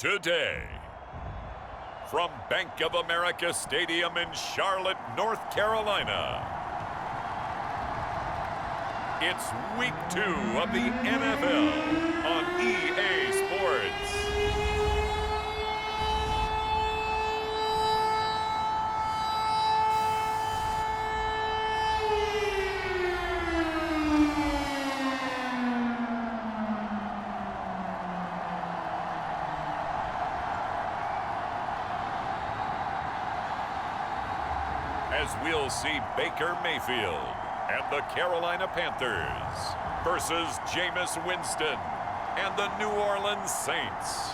today. From Bank of America Stadium in Charlotte, North Carolina, it's Week 2 of the NFL on EA Sports. As we'll see Baker Mayfield and the Carolina Panthers versus Jameis Winston and the New Orleans Saints.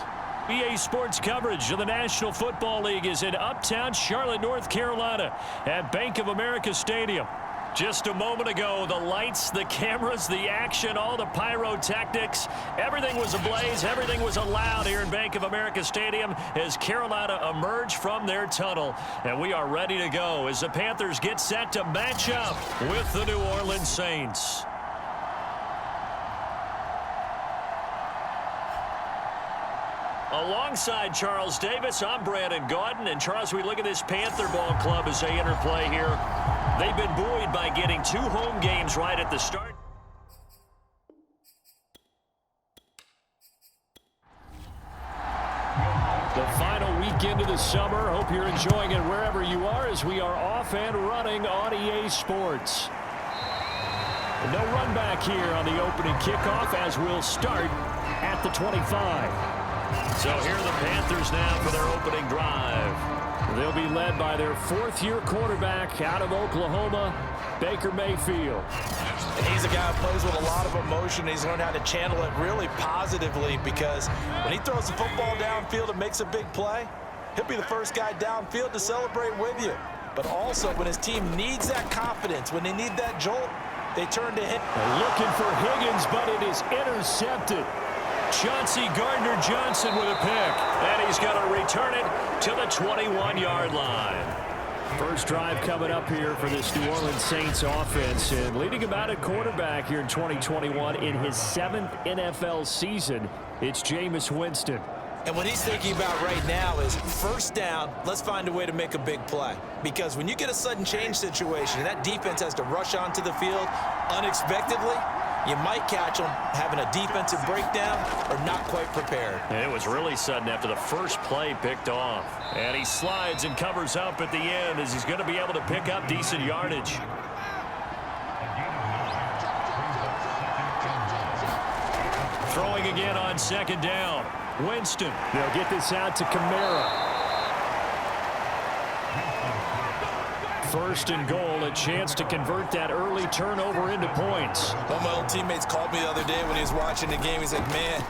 EA Sports coverage of the National Football League is in uptown Charlotte, North Carolina at Bank of America Stadium. Just a moment ago, the lights, the cameras, the action, all the pyrotechnics, everything was ablaze, everything was allowed here in Bank of America Stadium as Carolina emerged from their tunnel. And we are ready to go as the Panthers get set to match up with the New Orleans Saints. Alongside Charles Davis, I'm Brandon Gaudin. And Charles, we look at this Panther ball club as they interplay here. They've been buoyed by getting 2 home games right at the start. The final weekend of the summer. Hope you're enjoying it wherever you are as we are off and running on EA Sports. No run back here on the opening kickoff as we'll start at the 25. So here are the Panthers now for their opening drive. They'll be led by their 4th-year quarterback out of Oklahoma, Baker Mayfield. And he's a guy who plays with a lot of emotion. He's learned how to channel it really positively because when he throws the football downfield and makes a big play, he'll be the first guy downfield to celebrate with you. But also when his team needs that confidence, when they need that jolt, they turn to him. They're looking for Higgins, but it is intercepted. Chauncey Gardner-Johnson with a pick, and he's going to return it to the 21-yard line. First drive coming up here for this New Orleans Saints offense, and leading about at quarterback here in 2021 in his 7th NFL season, it's Jameis Winston. And what he's thinking about right now is first down, let's find a way to make a big play. Because when you get a sudden change situation, and that defense has to rush onto the field unexpectedly, you might catch them having a defensive breakdown or not quite prepared. And it was really sudden after the first play picked off. And he slides and covers up at the end as he's going to be able to pick up decent yardage. Throwing again on 2nd down. Winston. They'll get this out to Kamara. 1st and goal, a chance to convert that early turnover into points. One of my old teammates called me the other day when he was watching the game. He's like, man,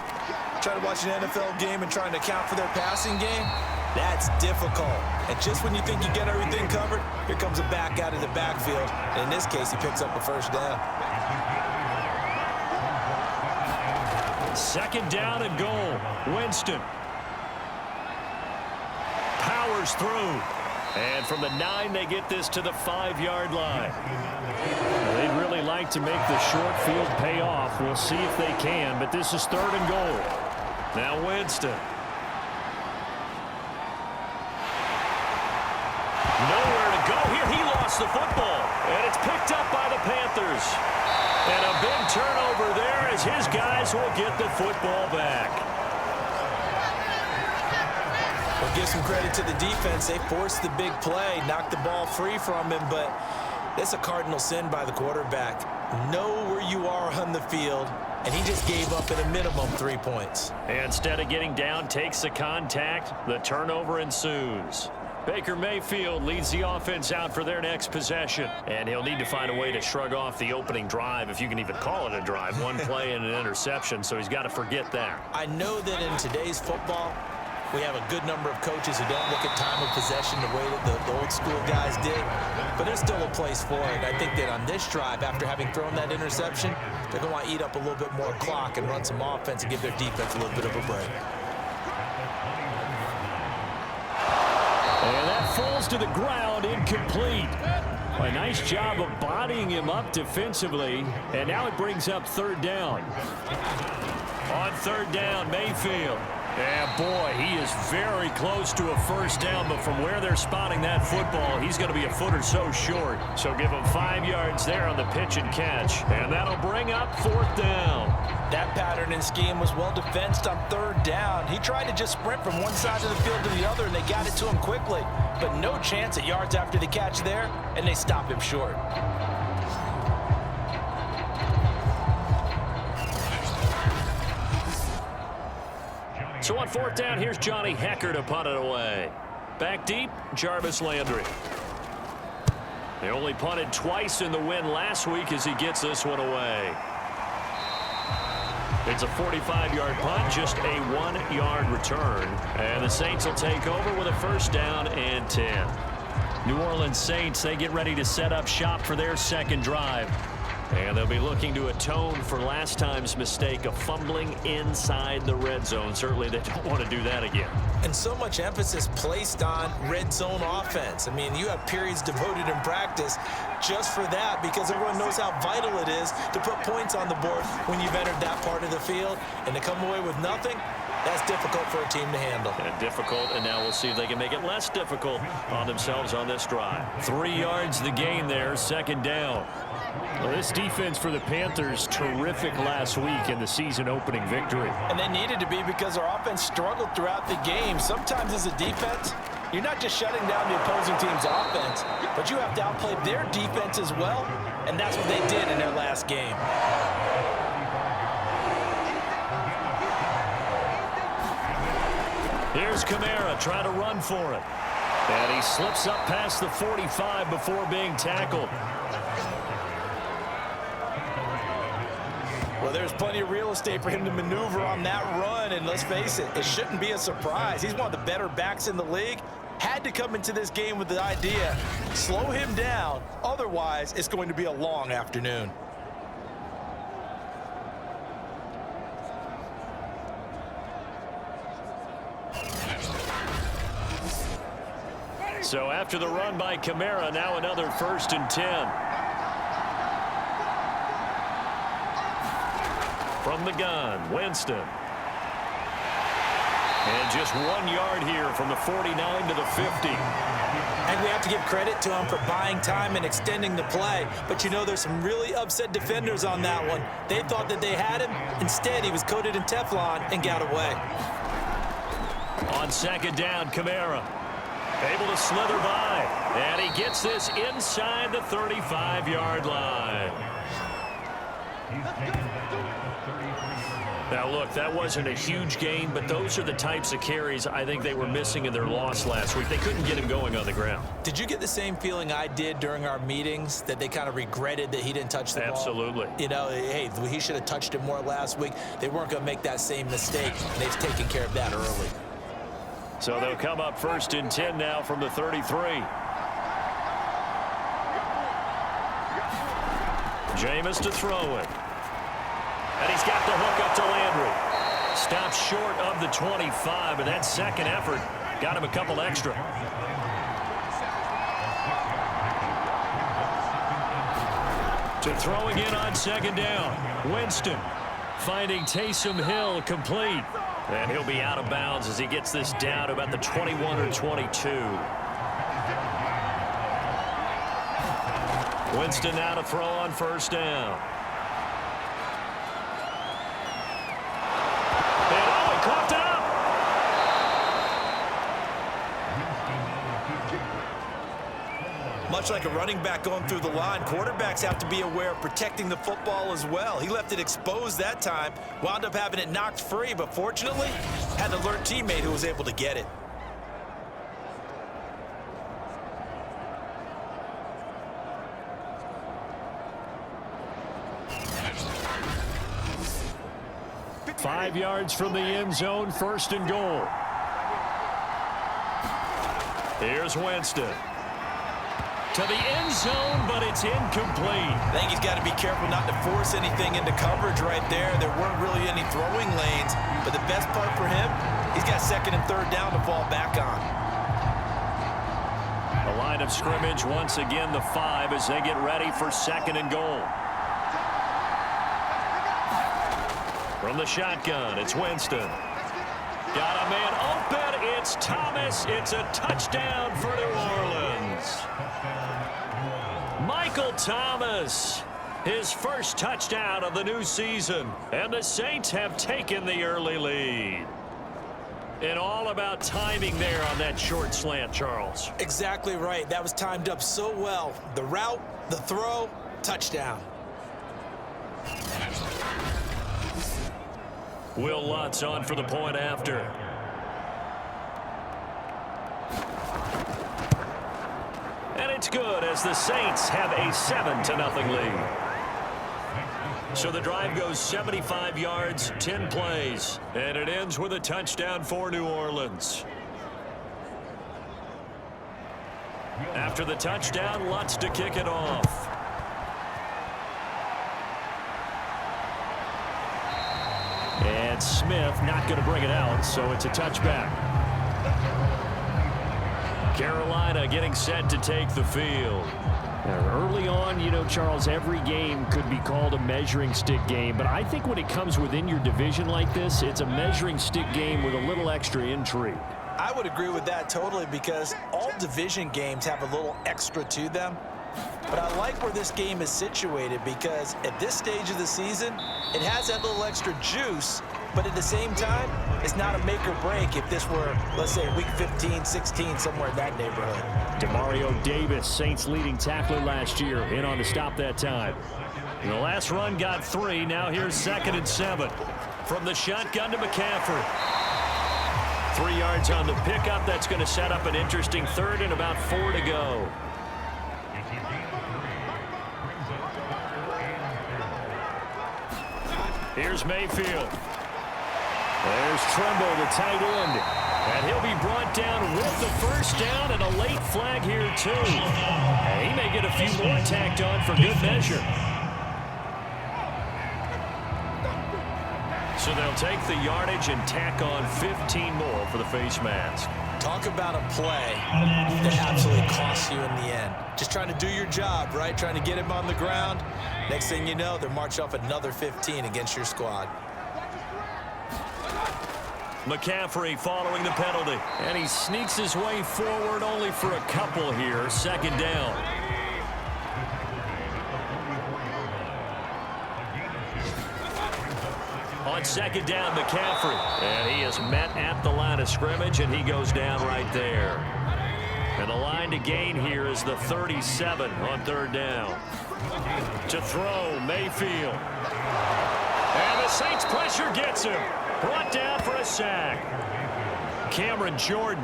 trying to watch an NFL game and trying to account for their passing game, that's difficult. And just when you think you get everything covered, here comes a back out of the backfield. And in this case, he picks up a first down. 2nd down and goal. Winston. Powers through. And from the 9, they get this to the 5-yard line. They'd really like to make the short field pay off. We'll see if they can, but this is 3rd and goal. Now Winston. Nowhere to go here. He lost the football, and it's picked up by the Panthers. And a big turnover there as his guys will get the football back. Well, give some credit to the defense. They forced the big play, knocked the ball free from him, but it's a cardinal sin by the quarterback. Know where you are on the field, and he just gave up at a minimum 3 points. And instead of getting down, takes the contact. The turnover ensues. Baker Mayfield leads the offense out for their next possession. And he'll need to find a way to shrug off the opening drive, if you can even call it a drive. 1 play and an interception, so he's got to forget that. I know that in today's football, we have a good number of coaches who don't look at time of possession the way that the old school guys did, but there's still a place for it. I think that on this drive, after having thrown that interception, they're going to want to eat up a little bit more clock and run some offense and give their defense a little bit of a break. And that falls to the ground, incomplete. A nice job of bodying him up defensively, and now it brings up 3rd down. On third down, Mayfield. And boy, he is very close to a first down, but from where they're spotting that football, he's going to be a foot or so short. So give him 5 yards there on the pitch and catch. And that'll bring up fourth down. That pattern and scheme was well defensed on third down. He tried to just sprint from one side of the field to the other, and they got it to him quickly. But no chance at yards after the catch there, and they stop him short. So on fourth down, here's Johnny Hekker to punt it away. Back deep, Jarvis Landry. They only punted twice in the win last week as he gets this one away. It's a 45-yard punt, just a 1-yard return. And the Saints will take over with a first down and 10. New Orleans Saints, they get ready to set up shop for their second drive. And they'll be looking to atone for last time's mistake of fumbling inside the red zone. Certainly they don't want to do that again. And so much emphasis placed on red zone offense. I mean, you have periods devoted in practice just for that because everyone knows how vital it is to put points on the board when you've entered that part of the field. And to come away with nothing, that's difficult for a team to handle. And difficult, and now we'll see if they can make it less difficult on themselves on this drive. 3 yards the gain there, second down. Well, this defense for the Panthers, terrific last week in the season-opening victory. And they needed to be because our offense struggled throughout the game. Sometimes as a defense, you're not just shutting down the opposing team's offense, but you have to outplay their defense as well, and that's what they did in their last game. Here's Kamara trying to run for it. And he slips up past the 45 before being tackled. Well, there's plenty of real estate for him to maneuver on that run, and let's face it, it shouldn't be a surprise. He's one of the better backs in the league. Had to come into this game with the idea, slow him down, otherwise it's going to be a long afternoon. So after the run by Kamara, now another first and 10. From the gun, Winston. And just 1 yard here from the 49 to the 50. And we have to give credit to him for buying time and extending the play. But you know, there's some really upset defenders on that one. They thought that they had him. Instead, he was coated in Teflon and got away. On second down, Kamara. Able to slither by. And he gets this inside the 35-yard line. Now, look, that wasn't a huge gain, but those are the types of carries I think they were missing in their loss last week. They couldn't get him going on the ground. Did you get the same feeling I did during our meetings, that they kind of regretted that he didn't touch the ball? Absolutely. You know, hey, he should have touched it more last week. They weren't going to make that same mistake, and they've taken care of that early. So they'll come up first and 10 now from the 33. Jameis to throw it. And he's got the hook up to Landry. Stops short of the 25, and that second effort got him a couple extra. To throwing in on second down. Winston finding Taysom Hill complete. And he'll be out of bounds as he gets this down to about the 21 or 22. Winston now to throw on first down. Much like a running back going through the line, quarterbacks have to be aware of protecting the football as well. He left it exposed that time, wound up having it knocked free, but fortunately, had an alert teammate who was able to get it. Five yards from the end zone, first and goal. Here's Winston. To the end zone, but it's incomplete. I think he's got to be careful not to force anything into coverage right there. There weren't really any throwing lanes, but the best part for him, he's got second and third down to fall back on. The line of scrimmage once again the 5 as they get ready for second and goal. From the shotgun, it's Winston. Got a man open. It's Thomas. It's a touchdown for New Orleans. Michael Thomas, his first touchdown of the new season. And the Saints have taken the early lead. And all about timing there on that short slant, Charles. Exactly right. That was timed up so well. The route, the throw, touchdown. Will Lutz on for the point after. And it's good as the Saints have a 7-0 lead. So the drive goes 75 yards, 10 plays, and it ends with a touchdown for New Orleans. After the touchdown, Lutz to kick it off. And Smith not going to bring it out, so it's a touchback. Carolina getting set to take the field. Early on, you know, Charles, every game could be called a measuring stick game, but I think when it comes within your division like this, it's a measuring stick game with a little extra intrigue. I would agree with that totally because all division games have a little extra to them. But I like where this game is situated because at this stage of the season, it has that little extra juice, but at the same time, it's not a make or break if this were, let's say, week 15, 16, somewhere in that neighborhood. Demario Davis, Saints leading tackler last year, in on to stop that time. The last run got 3. Now here's 2nd and 7. From the shotgun to McCaffrey. 3 yards on the pickup. That's going to set up an interesting 3rd and about 4 to go. Here's Mayfield. There's Tremble, the tight end. And he'll be brought down with the first down and a late flag here, too. And he may get a few more tacked on for good measure. So they'll take the yardage and tack on 15 more for the face mask. Talk about a play that absolutely costs you in the end. Just trying to do your job, right? Trying to get him on the ground. Next thing you know, they're marching off another 15 against your squad. McCaffrey following the penalty. And he sneaks his way forward only for a couple here. 2nd down. On 2nd down, McCaffrey. And he is met at the line of scrimmage, and he goes down right there. And the line to gain here is the 37 on 3rd down. To throw, Mayfield. And the Saints pressure gets him. Brought down for a sack. Cameron Jordan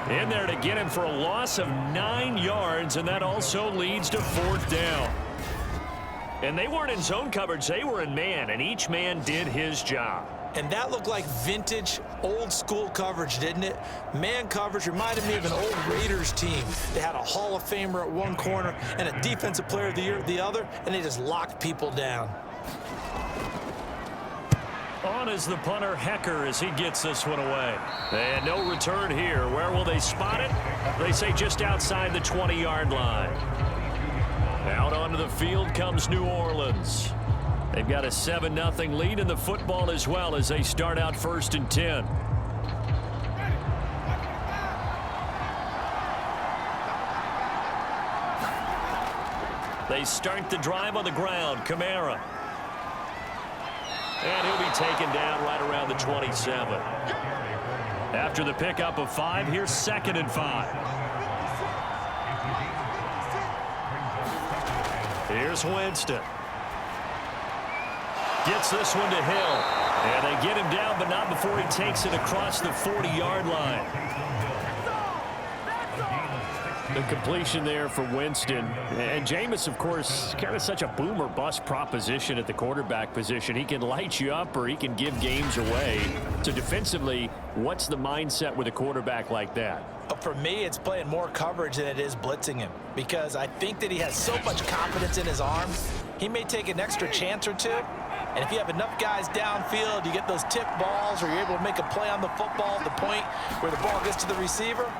in there to get him for a loss of 9 yards, and that also leads to 4th down. And they weren't in zone coverage, they were in man, and each man did his job. And that looked like vintage, old-school coverage, didn't it? Man coverage reminded me of an old Raiders team. They had a Hall of Famer at one corner and a Defensive Player of the Year at the other, and they just locked people down. On is the punter, Hecker, as he gets this one away. And no return here. Where will they spot it? They say just outside the 20-yard line. Out onto the field comes New Orleans. They've got a 7-0 lead in the football as well as they start out 1st and 10. They start the drive on the ground. Kamara. And he'll be taken down right around the 27. After the pickup of 5, here's 2nd and 5. Here's Winston. Gets this one to Hill. And they get him down, but not before he takes it across the 40-yard line. The completion there for Winston. And Jameis, of course, kind of such a boom or bust proposition at the quarterback position. He can light you up or he can give games away. So defensively, what's the mindset with a quarterback like that? For me, it's playing more coverage than it is blitzing him because I think that he has so much confidence in his arm. He may take an extra chance or two, and if you have enough guys downfield, you get those tip balls or you're able to make a play on the football at the point where the ball gets to the receiver,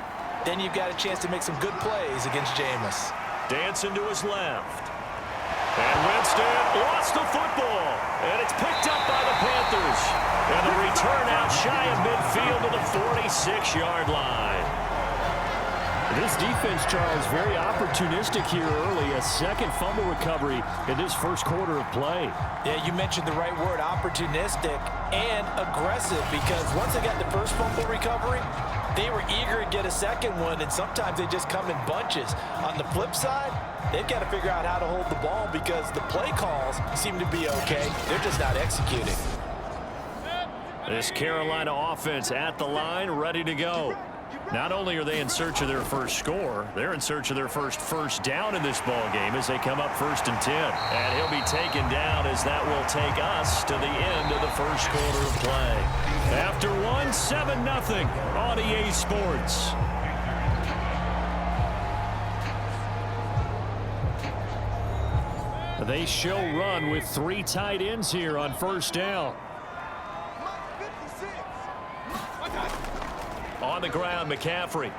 then you've got a chance to make some good plays against Jameis. Dancing to his left. And Winston lost the football. And it's picked up by the Panthers. And the return out shy of midfield to the 46-yard line. This defense, Charles, very opportunistic here early. A second fumble recovery in this first quarter of play. Yeah, you mentioned the right word, opportunistic and aggressive, because once they got the first fumble recovery, they were eager to get a second one, and sometimes they just come in bunches. On the flip side, they've got to figure out how to hold the ball because the play calls seem to be okay. They're just not executing. This Carolina offense at the line, ready to go. Not only are they in search of their first score, they're in search of their first down in this ball game as they come up 1st and 10. And he'll be taken down as that will take us to the end of the first quarter of play. After one, 7-0 on EA Sports. They show run with 3 tight ends here on 1st down. On the ground, McCaffrey.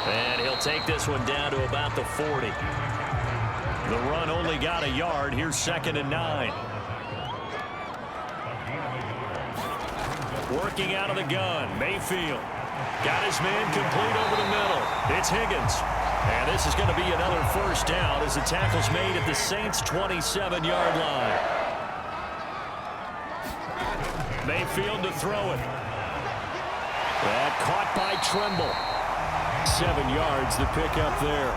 And he'll take this one down to about the 40. The run only got a yard. Here's 2nd and 9. Working out of the gun, Mayfield. Got his man complete over the middle. It's Higgins. And this is going to be another 1st down as the tackle's made at the Saints' 27-yard line. Mayfield to throw it. That caught by Tremble. 7 yards the pick up there.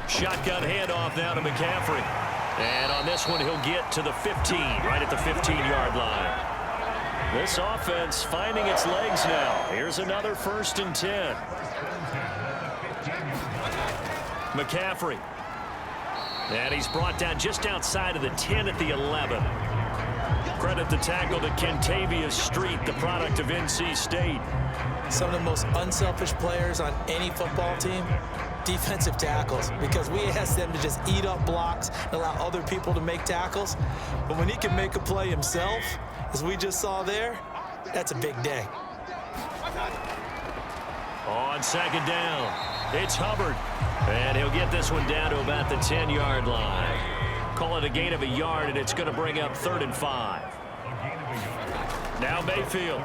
Shotgun handoff now to McCaffrey. And on this one, he'll get to the 15, right at the 15-yard line. This offense finding its legs now. Here's another 1st and 10. McCaffrey. And he's brought down just outside of the 10 at the 11. Credit the tackle to Kentavious Street, the product of NC State. Some of the most unselfish players on any football team, defensive tackles, because we ask them to just eat up blocks and allow other people to make tackles. But when he can make a play himself, as we just saw there, that's a big day. On 2nd down, it's Hubbard. And he'll get this one down to about the 10-yard line. Call it a gain of a yard, and it's going to bring up 3rd and 5. Now Mayfield.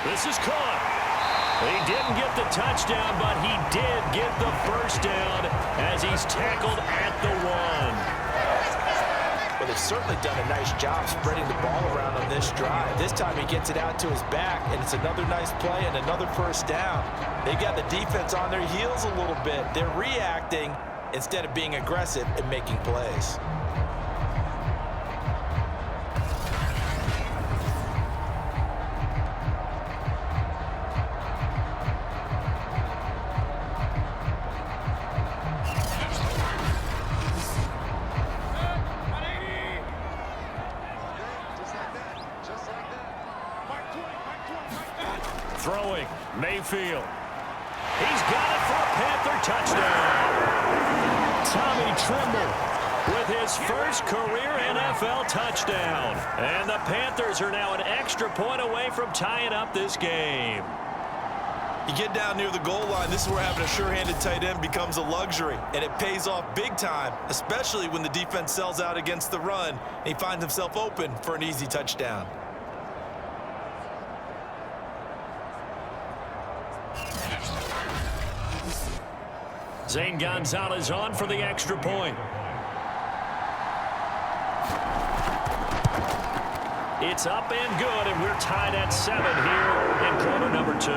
This is caught. He didn't get the touchdown, but he did get the 1st down as he's tackled at the 1. Well, they've certainly done a nice job spreading the ball around on this drive. This time he gets it out to his back, and it's another nice play and another 1st down. They got the defense on their heels a little bit. They're reacting instead of being aggressive and making plays. Throwing, Mayfield. He's got it for a Panther touchdown. Tommy Tremble with his first career NFL touchdown. And the Panthers are now an extra point away from tying up this game. You get down near the goal line, this is where having a sure-handed tight end becomes a luxury, and it pays off big time, especially when the defense sells out against the run, and he finds himself open for an easy touchdown. Zane Gonzalez on for the extra point. It's up and good, and we're tied at 7 here in quarter number 2.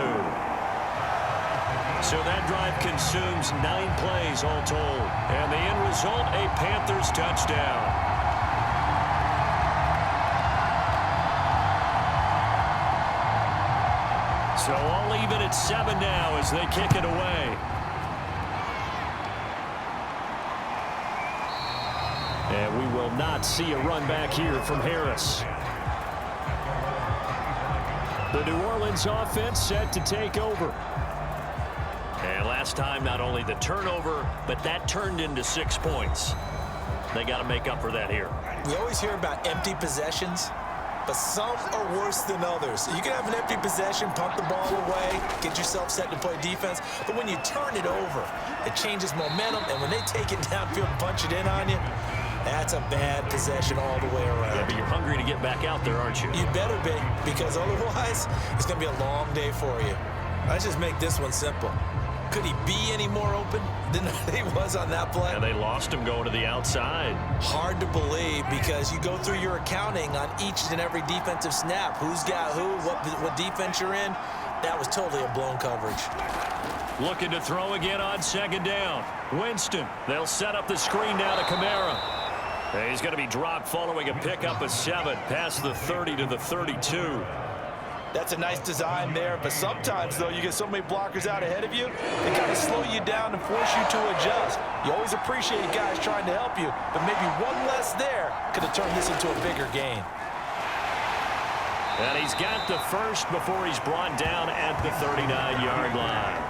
So that drive consumes 9 plays all told. And the end result, a Panthers touchdown. So all even at 7 now as they kick it away. And we will not see a run back here from Harris. The New Orleans offense set to take over. And last time, not only the turnover, but that turned into 6 points. They got to make up for that here. We always hear about empty possessions. but some are worse than others. You can have an empty possession, pump the ball away, get yourself set to play defense, but when you turn it over, it changes momentum, and when they take it downfield and punch it in on you, that's a bad possession all the way around. Yeah, but you're hungry to get back out there, aren't you? You better be, because otherwise, it's going to be a long day for you. Let's just make this one simple. Could he be any more open than he was on that play? And they lost him going to the outside. Hard to believe, because you go through your accounting on each and every defensive snap. Who's got who, what defense you're in. That was totally a blown coverage. Looking to throw again on second down. Winston. They'll set up the screen now to Kamara. And he's going to be dropped following a pickup of 7 past the 30 to the 32. That's a nice design there, but sometimes, though, you get so many blockers out ahead of you, they kind of slow you down and force you to adjust. You always appreciate guys trying to help you, but maybe one less there could have turned this into a bigger gain. And he's got the first before he's brought down at the 39-yard line.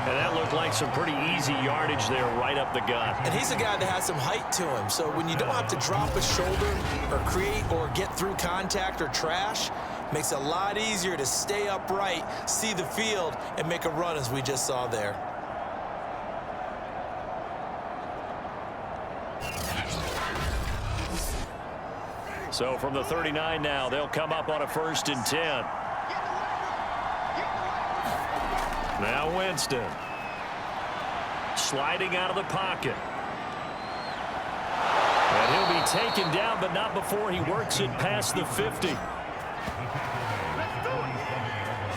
And that looked like some pretty easy yardage there right up the gut. And he's a guy that has some height to him, so when you don't have to drop a shoulder or create or get through contact or trash, makes it a lot easier to stay upright, see the field, and make a run as we just saw there. So from the 39 now, they'll come up on a 1st and 10. Now Winston. Sliding out of the pocket. And he'll be taken down, but not before he works it past the 50.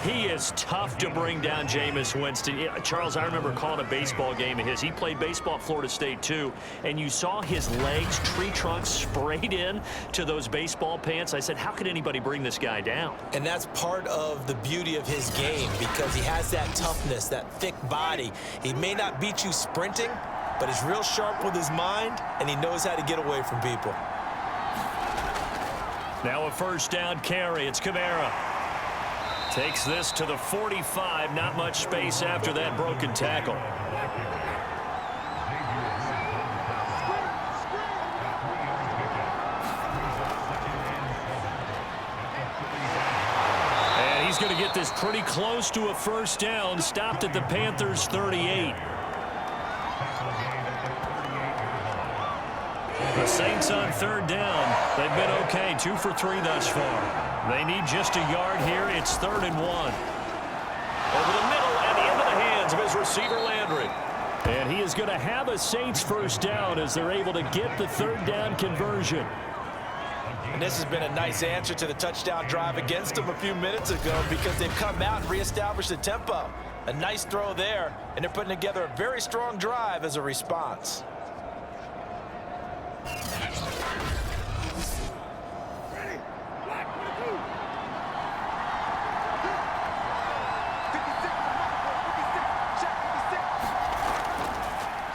He is tough to bring down, Jameis Winston. Charles, I remember calling a baseball game of his. He played baseball at Florida State, too, and you saw his legs, tree trunks sprayed in to those baseball pants. I said, how could anybody bring this guy down? And that's part of the beauty of his game, because he has that toughness, that thick body. He may not beat you sprinting, but he's real sharp with his mind, and he knows how to get away from people. Now a 1st down carry. It's Kamara. Takes this to the 45. Not much space after that broken tackle. And he's going to get this pretty close to a 1st down. Stopped at the Panthers' 38. The Saints on 3rd down. They've been okay. 2 for 3 thus far. They need just a yard here. It's 3rd and 1. Over the middle and into the hands of his receiver, Landry. And he is going to have a Saints 1st down as they're able to get the 3rd down conversion. And this has been a nice answer to the touchdown drive against them a few minutes ago, because they've come out and reestablished the tempo. A nice throw there, and they're putting together a very strong drive as a response.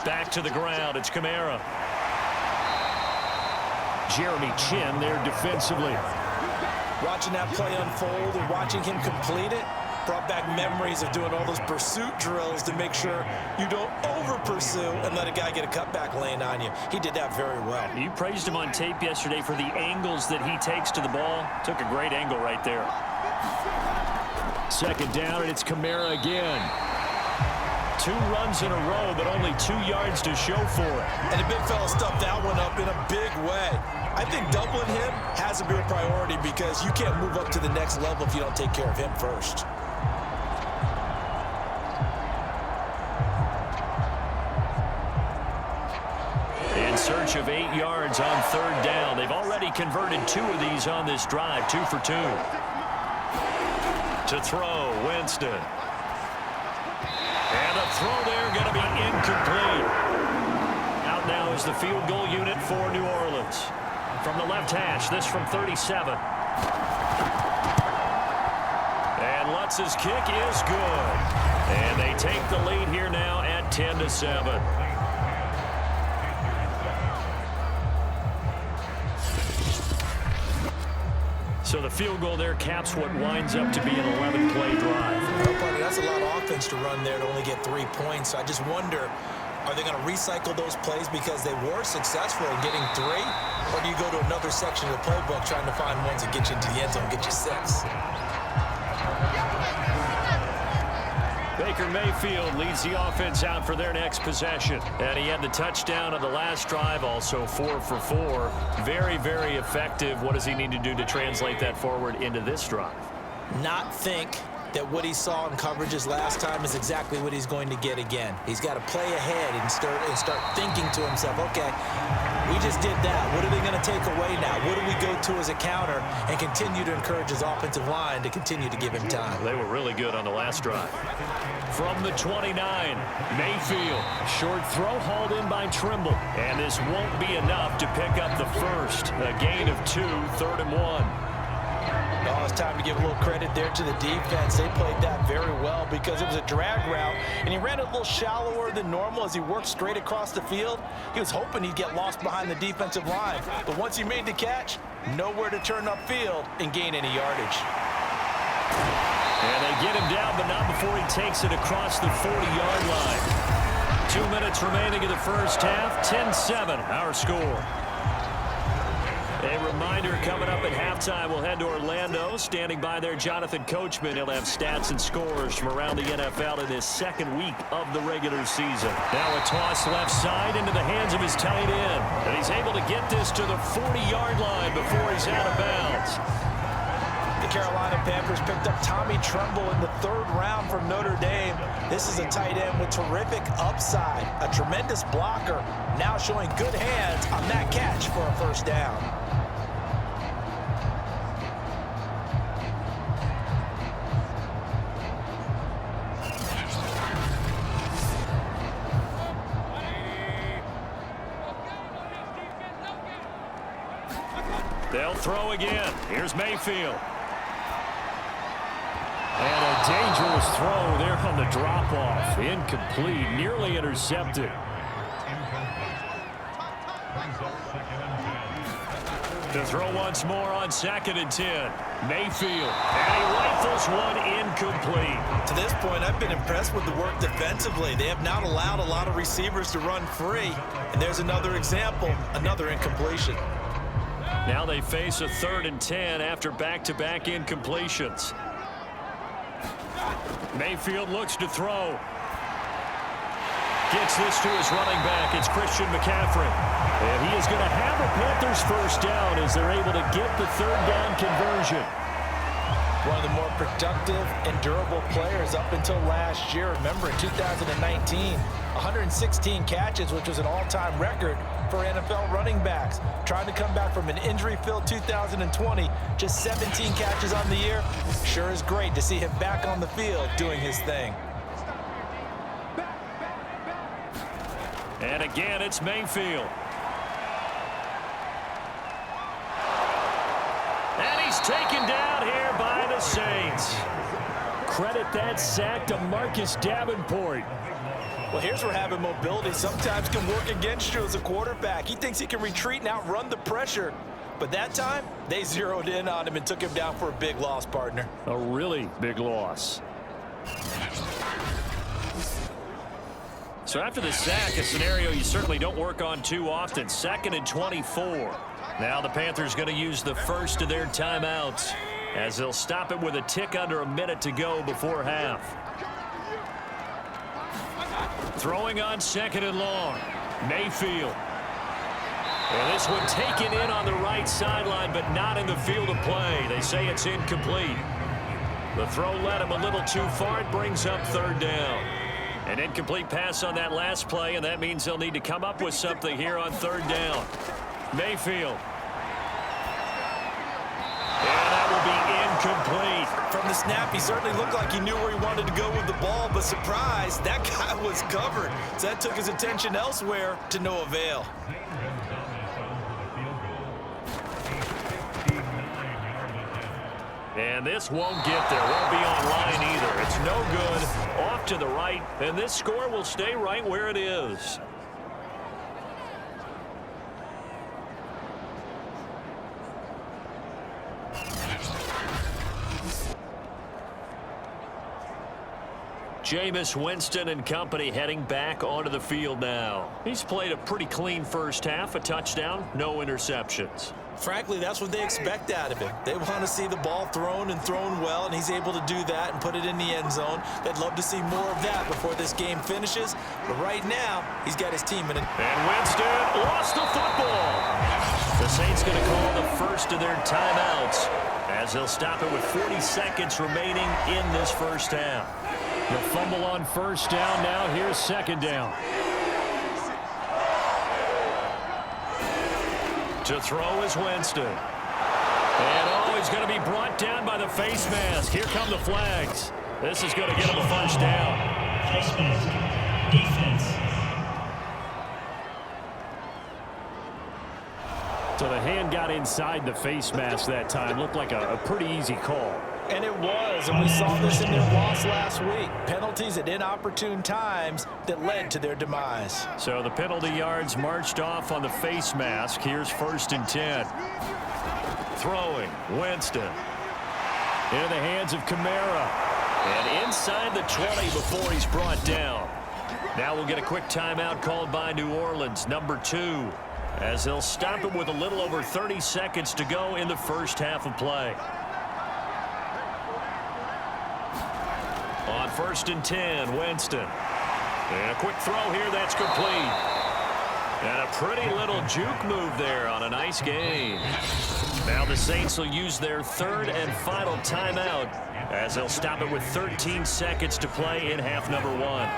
Back to the ground. It's Kamara. Jeremy Chin there defensively. Watching that play unfold and watching him complete it brought back memories of doing all those pursuit drills to make sure you don't over-pursue and let a guy get a cutback lane on you. He did that very well. You praised him on tape yesterday for the angles that he takes to the ball. Took a great angle right there. 2nd down, and it's Kamara again. 2 runs in a row, but only 2 yards to show for it. And the big fella stuffed that one up in a big way. I think doubling him has to be a priority, because you can't move up to the next level if you don't take care of him first. In search of 8 yards on 3rd down. They've already converted 2 of these on this drive, 2 for 2. To throw, Winston. And a throw there going to be incomplete. Out now is the field goal unit for New Orleans. From the left hash, this from 37. And Lutz's kick is good. And they take the lead here now at 10-7. So the field goal there caps what winds up to be an 11-play drive. Well, buddy, that's a lot of offense to run there to only get 3 points. I just wonder, Are they going to recycle those plays because they were successful in getting 3? Or do you go to another section of the playbook trying to find ones that get you into the end zone and get you 6? Baker Mayfield leads the offense out for their next possession. And he had the touchdown on the last drive, also 4 for 4. Very, very effective. What does he need to do to translate that forward into this drive? Not think that what he saw in coverages last time is exactly what he's going to get again. He's got to play ahead and start thinking to himself, okay, we just did that. What are they going to take away now? What do we go to as a counter? And continue to encourage his offensive line to continue to give him time. They were really good on the last drive. From the 29, Mayfield. Short throw hauled in by Trimble. And this won't be enough to pick up the first. A gain of 2, 3rd and 1. Oh, it's time to give a little credit there to the defense. They played that very well because it was a drag route, and he ran it a little shallower than normal as he worked straight across the field. He was hoping he'd get lost behind the defensive line, but once he made the catch, nowhere to turn upfield and gain any yardage. And they get him down, but not before he takes it across the 40-yard line. 2 minutes remaining in the first half, 10-7, our score. A reminder coming up at halftime, we'll head to Orlando. Standing by there, Jonathan Coachman. He'll have stats and scores from around the NFL in his second week of the regular season. Now a toss left side into the hands of his tight end. And he's able to get this to the 40-yard line before he's out of bounds. The Carolina Panthers picked up Tommy Tremble in the 3rd round from Notre Dame. This is a tight end with terrific upside, a tremendous blocker, now showing good hands on that catch for a first down. They'll throw again. Here's Mayfield. And a dangerous throw there on the drop-off. Incomplete, nearly intercepted. To throw once more on 2nd and 10. Mayfield. And he rifles one incomplete. To this point, I've been impressed with the work defensively. They have not allowed a lot of receivers to run free. And there's another example, another incompletion. Now they face a 3rd and 10 after back-to-back incompletions. Mayfield looks to throw. Gets this to his running back. It's Christian McCaffrey. And he is going to have a Panthers first down as they're able to get the 3rd down conversion. One of the more productive and durable players up until last year. Remember, in 2019, 116 catches, which was an all-time record for NFL running backs. Trying to come back from an injury-filled 2020, just 17 catches on the year. Sure is great to see him back on the field doing his thing. And again, it's Mayfield. And he's taken down here by the Saints. Credit that sack to Marcus Davenport. Well, here's where having mobility sometimes can work against you as a quarterback. He thinks he can retreat and outrun the pressure. But that time, they zeroed in on him and took him down for a big loss, partner. A really big loss. So after the sack, a scenario you certainly don't work on too often. 2nd and 24. Now the Panthers going to use the first of their timeouts as they'll stop it with a tick under a minute to go before half. Throwing on 2nd and long. Mayfield. And this one taken in on the right sideline, but not in the field of play. They say it's incomplete. The throw led him a little too far. It brings up 3rd down. An incomplete pass on that last play, and that means they'll need to come up with something here on 3rd down. Mayfield. And that will be incomplete. From the snap, he certainly looked like he knew where he wanted to go with the ball, but surprise, that guy was covered. So that took his attention elsewhere to no avail. And this won't get there. Won't be online either. It's no good. Off to the right, and this score will stay right where it is. Jameis Winston and company heading back onto the field now. He's played a pretty clean first half, a touchdown, no interceptions. Frankly, that's what they expect out of him. They want to see the ball thrown and thrown well, and he's able to do that and put it in the end zone. They'd love to see more of that before this game finishes. But right now, he's got his team in it. And Winston lost the football. The Saints going to call the first of their timeouts as they'll stop it with 40 seconds remaining in this first half. The fumble on first down. Now here's second down. To throw is Winston. And he's going to be brought down by the face mask. Here come the flags. This is going to get him a first down. Face mask. Defense. So the hand got inside the face mask that time. Looked like a pretty easy call. And it was, and we saw this in their loss last week. Penalties at inopportune times that led to their demise. So the penalty yards marched off on the face mask. Here's 1st and 10. Throwing, Winston. Into the hands of Kamara. And inside the 20 before he's brought down. Now we'll get a quick timeout called by New Orleans, number 2. As they'll stop it with a little over 30 seconds to go in the first half of play. On 1st and 10, Winston. And a quick throw here, that's complete. And a pretty little juke move there on a nice game. Now the Saints will use their 3rd and final timeout as they'll stop it with 13 seconds to play in half number 1.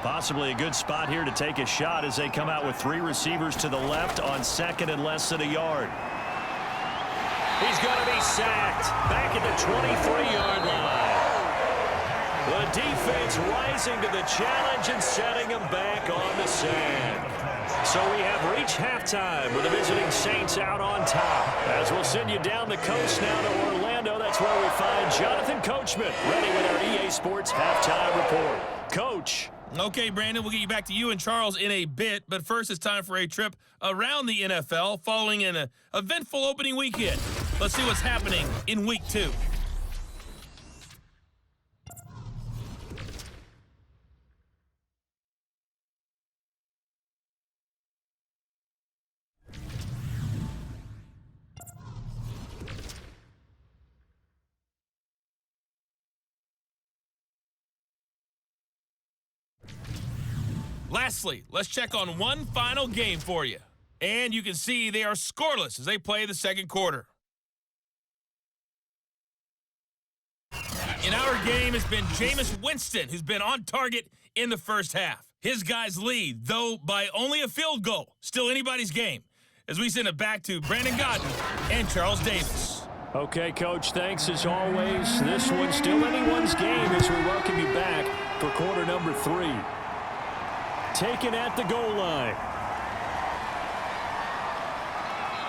Possibly a good spot here to take a shot as they come out with 3 receivers to the left on 2nd and less than a yard. He's going to be sacked back at the 23-yard line. The defense rising to the challenge and setting him back on the sand. So we have reached halftime with the visiting Saints out on top. As we'll send you down the coast now to Orlando, that's where we find Jonathan Coachman ready with our EA Sports halftime report. Coach. Okay, Brandon, we'll get you back to you and Charles in a bit, but first it's time for a trip around the NFL following an eventful opening weekend. Let's see what's happening in Week 2. Lastly, let's check on one final game for you. And you can see they are scoreless as they play the second quarter. In our game has been Jameis Winston, who's been on target in the first half. His guys lead, though by only a field goal. Still anybody's game. As we send it back to Brandon Godden and Charles Davis. Okay, Coach, thanks as always. This one's still anyone's game as we welcome you back for quarter number 3. Taken at the goal line.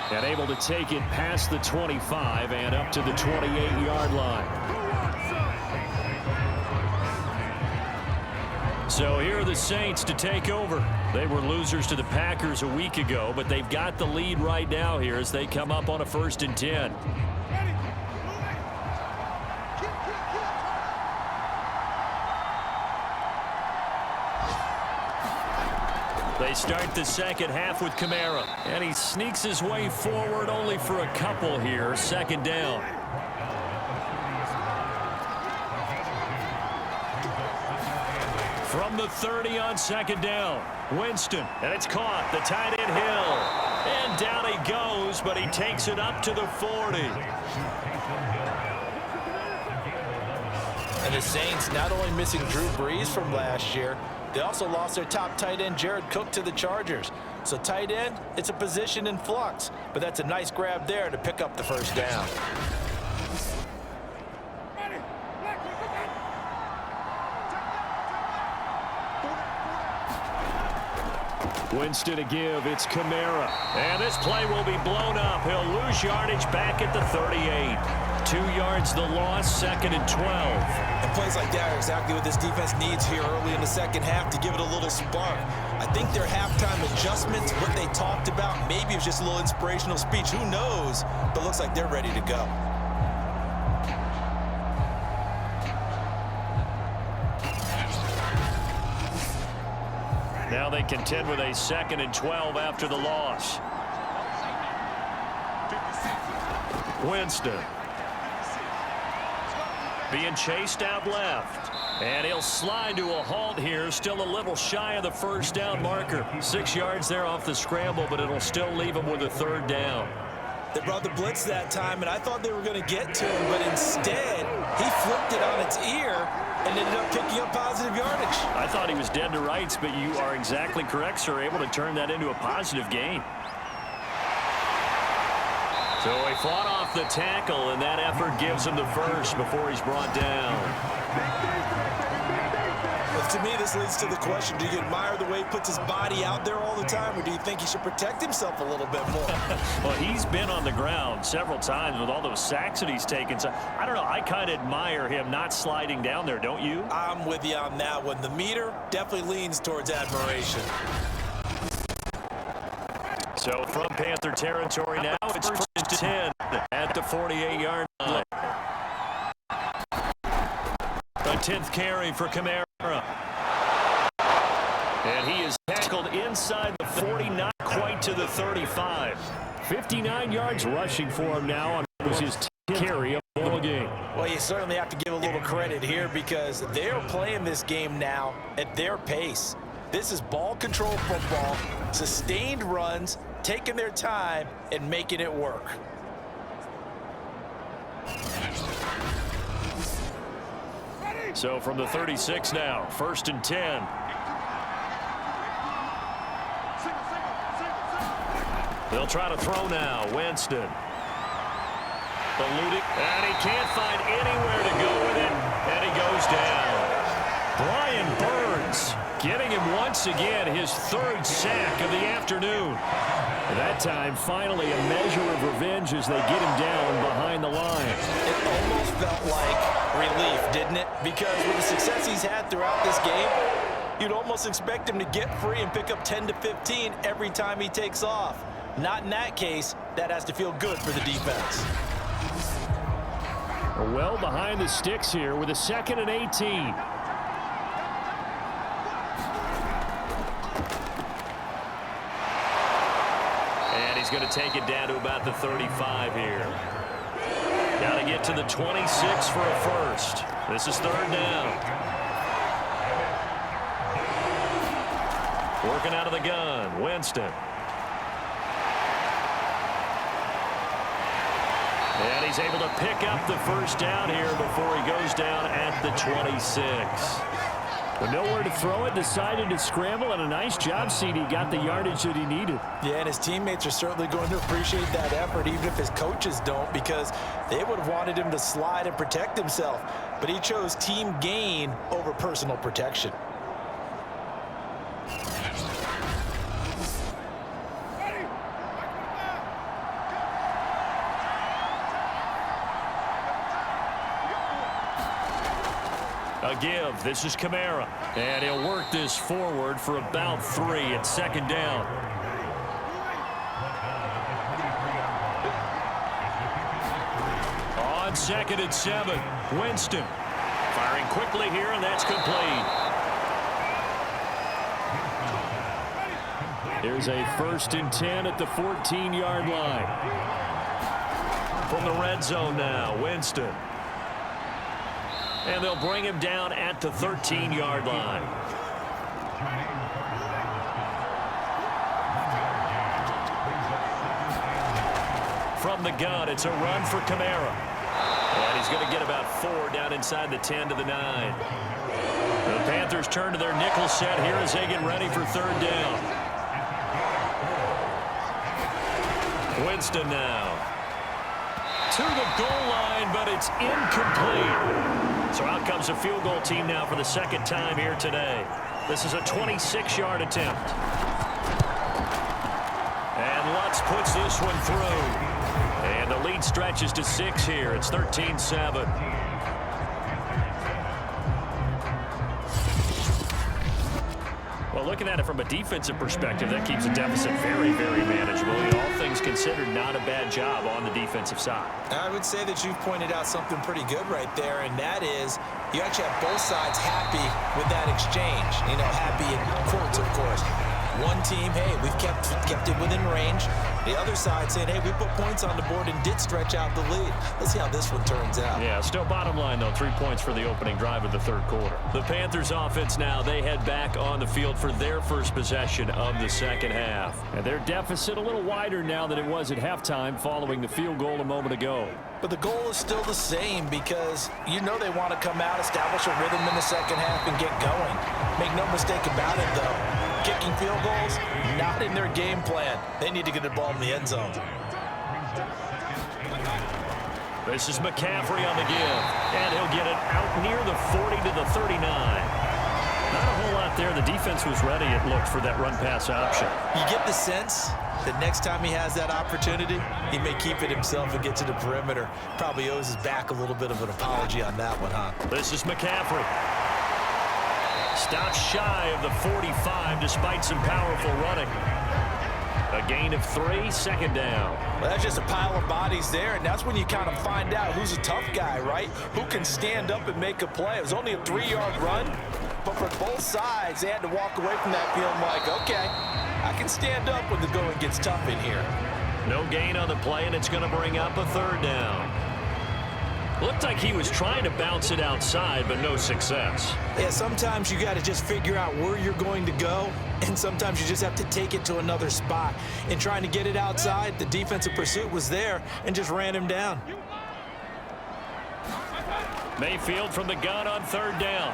And able to take it past the 25 and up to the 28-yard line. So here are the Saints to take over. They were losers to the Packers a week ago, but they've got the lead right now here as they come up on a 1st and 10. They start the second half with Kamara, and he sneaks his way forward only for a couple here. 2nd down. From the 30 on 2nd down, Winston, and it's caught. The tight end Hill, and down he goes, but he takes it up to the 40. And the Saints not only missing Drew Brees from last year, they also lost their top tight end, Jared Cook, to the Chargers. So tight end, it's a position in flux, but that's a nice grab there to pick up the first down. Winston to give, it's Kamara. And this play will be blown up. He'll lose yardage back at the 38. 2 yards the loss, 2nd and 12. And plays like that are exactly what this defense needs here early in the second half to give it a little spark. I think their halftime adjustments, what they talked about, maybe it was just a little inspirational speech. Who knows? But looks like they're ready to go. Now they contend with a 2nd and 12 after the loss. Winston being chased out left. And he'll slide to a halt here, still a little shy of the first down marker. 6 yards there off the scramble, but it'll still leave him with a 3rd down. They brought the blitz that time, and I thought they were going to get to him, but instead, he flipped it on its ear and ended up picking up positive yardage. I thought he was dead to rights, but you are exactly correct, sir, able to turn that into a positive gain. So he fought off the tackle, and that effort gives him the first before he's brought down. Well, to me, this leads to the question, do you admire the way he puts his body out there all the time, or do you think he should protect himself a little bit more? Well, he's been on the ground several times with all those sacks that he's taken. So, I don't know, I kind of admire him not sliding down there, don't you? I'm with you on that one. The meter definitely leans towards admiration. So from Panther territory now, it's 1st and 10 at the 48-yard line. A 10th carry for Kamara. And he is tackled inside the 40, not quite to the 35. 59 yards rushing for him now on his 10th carry of the game. Well, you certainly have to give a little credit here because they're playing this game now at their pace. This is ball control football, sustained runs, taking their time and making it work. So from the 36 now, 1st and 10. They'll try to throw now. Winston. Eluding, and he can't find anywhere to go with it, and he goes down. Brian Burns getting him once again his 3rd sack of the afternoon. And that time, finally, a measure of revenge as they get him down behind the line. It almost felt like relief, didn't it? Because with the success he's had throughout this game, you'd almost expect him to get free and pick up 10 to 15 every time he takes off. Not in that case. That has to feel good for the defense. Well behind the sticks here with a 2nd and 18. And he's going to take it down to about the 35 here. Got to get to the 26 for a first. This is 3rd down. Working out of the gun, Winston. And he's able to pick up the first down here before he goes down at the 26. But nowhere to throw it, decided to scramble, and a nice job, CD. Got the yardage that he needed. Yeah, and his teammates are certainly going to appreciate that effort, even if his coaches don't, because they would have wanted him to slide and protect himself. But he chose team gain over personal protection. A give. This is Kamara. And he'll work this forward for about 3 at 2nd down. On 2nd and 7. Winston. Firing quickly here, and that's complete. There's a 1st and 10 at the 14-yard line. From the red zone now, Winston. And they'll bring him down at the 13-yard line. From the gun, it's a run for Kamara. And he's going to get about 4 down inside the 10 to the 9. The Panthers turn to their nickel set here as they get ready for 3rd down. Winston now. To the goal line, but it's incomplete. So out comes a field goal team now for the 2nd time here today. This is a 26-yard attempt. And Lutz puts this one through. And the lead stretches to 6 here. It's 13-7. Well, looking at it from a defensive perspective, that keeps the deficit very, very manageable. All things considered, not a bad job on the defensive side. I would say that you've pointed out something pretty good right there, and that is you actually have both sides happy with that exchange. You know, happy in quotes, of course. One team, hey, we've kept it within range. The other side saying, hey, we put points on the board and did stretch out the lead. Let's see how this one turns out. Yeah, still bottom line, though, 3 points for the opening drive of the third quarter. The Panthers offense now, they head back on the field for their first possession of the second half. And their deficit a little wider now than it was at halftime following the field goal a moment ago. But the goal is still the same because you know they want to come out, establish a rhythm in the second half, and get going. Make no mistake about it, though. Kicking field goals, not in their game plan. They need to get the ball in the end zone. This is McCaffrey on the give, and he'll get it out near the 40 to the 39. Not a whole lot there. The defense was ready, it looked, for that run-pass option. You get the sense that next time he has that opportunity, he may keep it himself and get to the perimeter. Probably owes his back a little bit of an apology on that one, huh? This is McCaffrey. Stops shy of the 45 despite some powerful running. A gain of 3, second down. Well, that's just a pile of bodies there, and that's when you kind of find out who's a tough guy, right? Who can stand up and make a play. It was only a 3-yard run, but for both sides, they had to walk away from that feeling like, okay, I can stand up when the going gets tough in here. No gain on the play, and it's going to bring up a third down. Looked like he was trying to bounce it outside, but no success. Yeah, sometimes you got to just figure out where you're going to go, and sometimes you just have to take it to another spot. In trying to get it outside, the defensive pursuit was there and just ran him down. Mayfield from the gun on third down.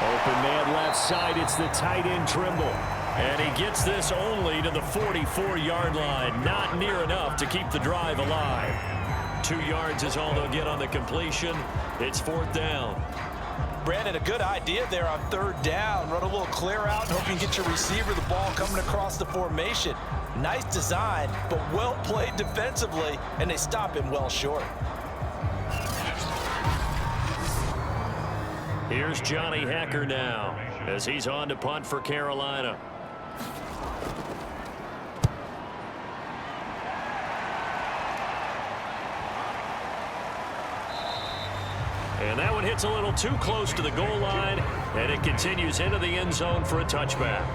Open man left side. It's the tight end Trimble. And he gets this only to the 44-yard line. Not near enough to keep the drive alive. 2 yards is all they'll get on the completion. It's fourth down. Brandon, a good idea there on third down. Run a little clear out and hope you can get your receiver the ball coming across the formation. Nice design, but well played defensively, and they stop him well short. Here's Johnny Hekker now as he's on to punt for Carolina. And that one hits a little too close to the goal line, and it continues into the end zone for a touchback.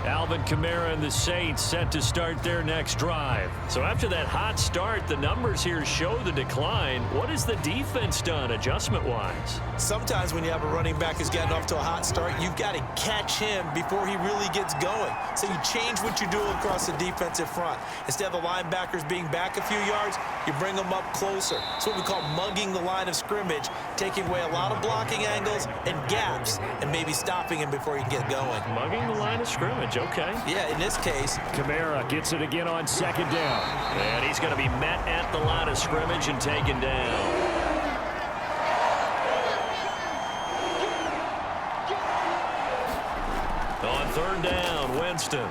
Alvin Kamara and the Saints set to start their next drive. So after that hot start, the numbers here show the decline. What has the defense done adjustment-wise? Sometimes when you have a running back who's getting off to a hot start, you've got to catch him before he really gets going. So you change what you do across the defensive front. Instead of the linebackers being back a few yards, you bring them up closer. It's what we call mugging the line of scrimmage, taking away a lot of blocking angles and gaps, and maybe stopping him before he can get going. Mugging the line of scrimmage. Okay. Yeah, in this case, Kamara gets it again on second down. And he's going to be met at the line of scrimmage and taken down. On third down, Winston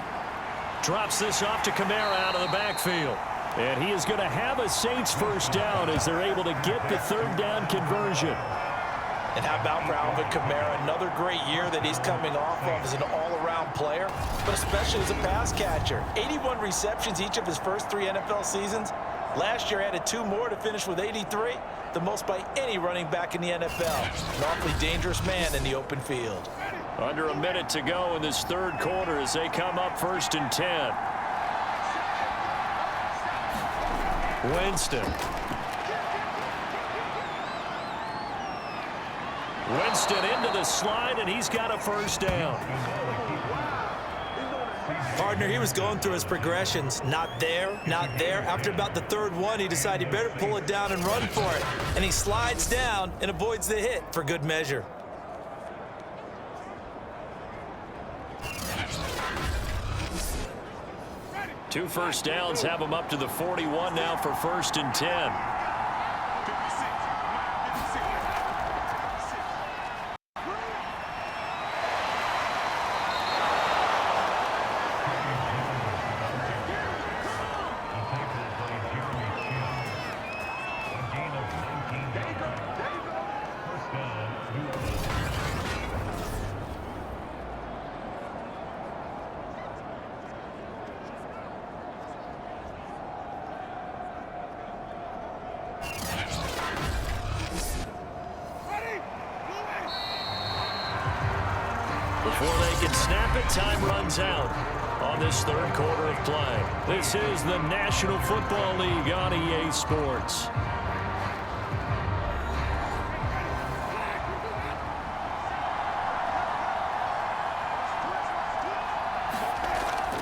drops this off to Kamara out of the backfield. And he is going to have a Saints first down as they're able to get the third down conversion. and how about for Alvin Kamara? Another great year that he's coming off of as an all-around player, but especially as a pass catcher. 81 receptions each of his first 3 NFL seasons. Last year added 2 more to finish with 83, the most by any running back in the NFL. An awfully dangerous man in the open field. Under a minute to go in this third quarter as they come up 1st and 10. Winston. Winston into the slide, and he's got a first down. Partner, he was going through his progressions. Not there, not there. After about the 3rd one, he decided he better pull it down and run for it. And he slides down and avoids the hit for good measure. Two first downs have him up to the 41 now for 1st and 10. it. Time runs out on this third quarter of play. This is the National Football League on EA Sports.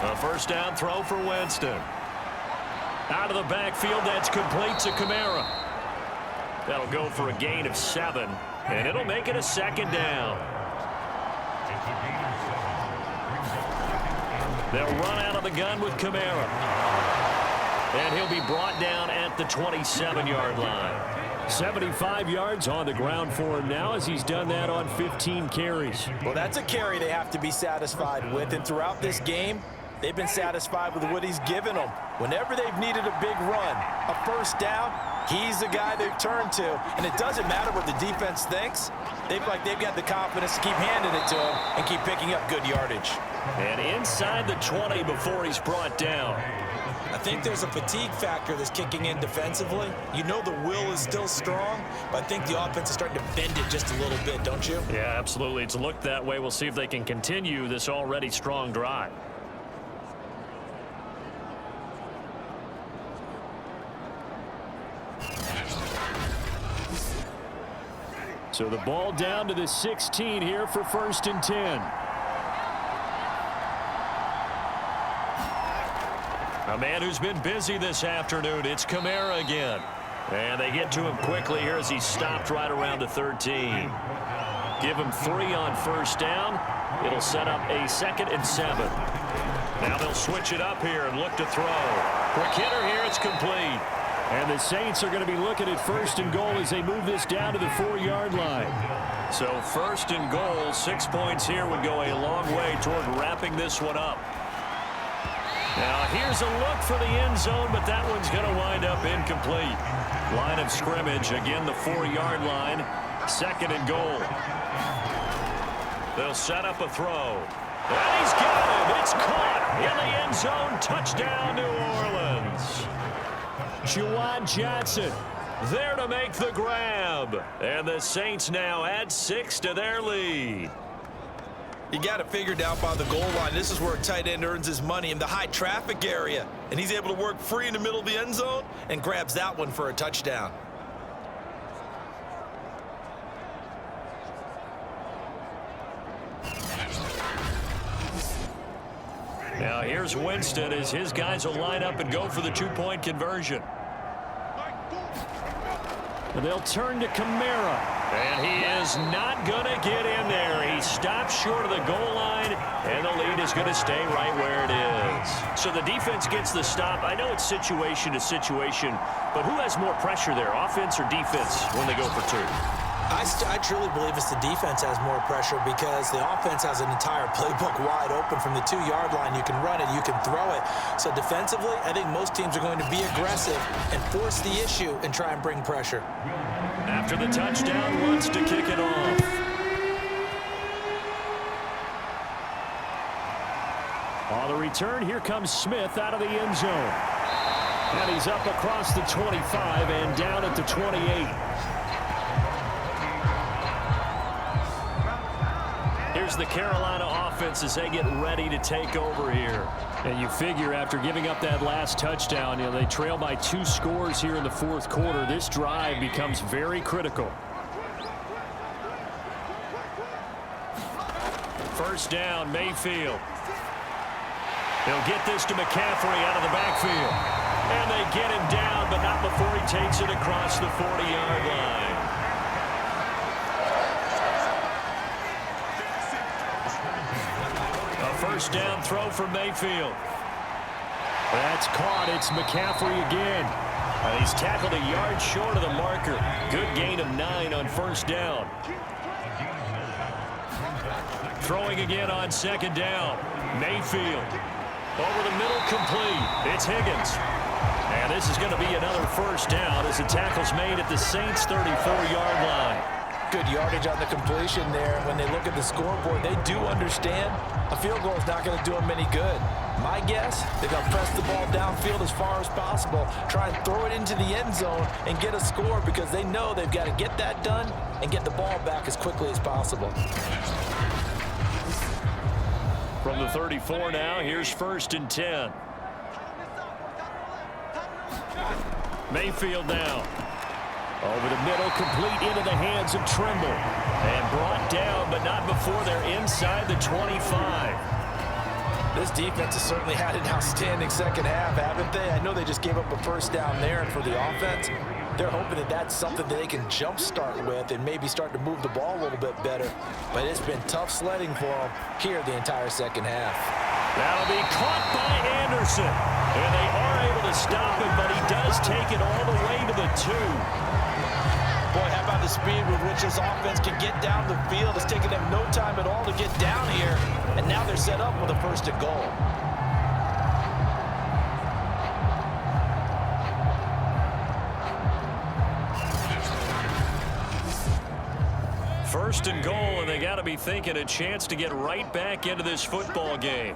A first down throw for Winston. Out of the backfield, that's complete to Kamara. That'll go for a gain of 7, and it'll make it a second down. They'll run out of the gun with Kamara. And he'll be brought down at the 27-yard line. 75 yards on the ground for him now as he's done that on 15 carries. Well, that's a carry they have to be satisfied with, and throughout this game, they've been satisfied with what he's given them. Whenever they've needed a big run, a first down, he's the guy they've turned to. And it doesn't matter what the defense thinks. They've got the confidence to keep handing it to him and keep picking up good yardage. And inside the 20 before he's brought down. I think there's a fatigue factor that's kicking in defensively. You know the will is still strong, but I think the offense is starting to bend it just a little bit, don't you? Yeah, absolutely. It's looked that way. We'll see if they can continue this already strong drive. So the ball down to the 16 here for 1st and 10. A man who's been busy this afternoon, it's Kamara again. And they get to him quickly here as he's stopped right around the 13. Give him 3 on first down. It'll set up a 2nd and 7. Now they'll switch it up here and look to throw. Quick hitter here, it's complete. And the Saints are going to be looking at 1st and goal as they move this down to the 4-yard line. So 1st and goal, 6 points here would go a long way toward wrapping this one up. Now here's a look for the end zone, but that one's going to wind up incomplete. Line of scrimmage, again the 4-yard line, 2nd and goal. They'll set up a throw. And he's got it. It's caught in the end zone. Touchdown, New Orleans. Juwan Johnson there to make the grab. And the Saints now add 6 to their lead. You got it figured out by the goal line. This is where a tight end earns his money, in the high traffic area. And he's able to work free in the middle of the end zone and grabs that one for a touchdown. Now here's Winston as his guys will line up and go for the 2-point conversion. And they'll turn to Kamara. And he is not going to get in there. He stops short of the goal line, and the lead is going to stay right where it is. So the defense gets the stop. I know it's situation to situation, but who has more pressure there, offense or defense, when they go for 2? I truly believe it's the defense has more pressure because the offense has an entire playbook wide open from the 2-yard line. You can run it, you can throw it. So defensively, I think most teams are going to be aggressive and force the issue and try and bring pressure. After the touchdown, wants to kick it off. On the return, here comes Smith out of the end zone. And he's up across the 25 and down at the 28. Here's the Carolina offense as they get ready to take over here. And you figure after giving up that last touchdown, they trail by 2 scores here in the 4th quarter. This drive becomes very critical. First down, Mayfield. They'll get this to McCaffrey out of the backfield. And they get him down, but not before he takes it across the 40-yard line. First down throw for Mayfield. That's caught. It's McCaffrey again. He's tackled a yard short of the marker. Good gain of 9 on first down. Throwing again on 2nd down. Mayfield. Over the middle, complete. It's Higgins. And this is going to be another first down as the tackle's made at the Saints' 34-yard line. Good yardage on the completion there. When they look at the scoreboard, they do understand a field goal is not going to do them any good. My guess, they're going to press the ball downfield as far as possible, try and throw it into the end zone and get a score because they know they've got to get that done and get the ball back as quickly as possible. From the 34 now, here's 1st and 10. Mayfield now. Over the middle, complete into the hands of Trimble. And brought down, but not before they're inside the 25. This defense has certainly had an outstanding second half, haven't they? I know they just gave up a first down there, and for the offense, they're hoping that that's something that they can jumpstart with and maybe start to move the ball a little bit better. But it's been tough sledding for them here the entire second half. That'll be caught by Anderson. And they are able to stop him, but he does take it all the way to the 2. Boy, how about the speed with which this offense can get down the field? It's taken them no time at all to get down here, and now they're set up with a 1st and goal. First and goal, and they got to be thinking a chance to get right back into this football game.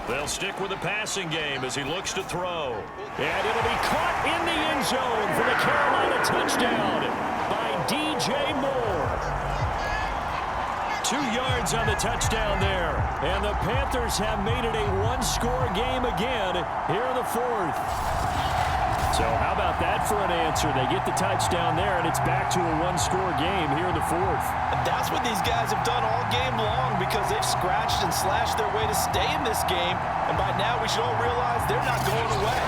They'll stick with the passing game as he looks to throw. And it'll be caught in the end zone for the Carolina touchdown by DJ Moore. 2 yards on the touchdown there. And the Panthers have made it a one-score game again here in the 4th. So how about that for an answer? They get the touchdown there, and it's back to a one-score game here in the 4th. And that's what these guys have done all game long because they've scratched and slashed their way to stay in this game. And by now, we should all realize they're not going away.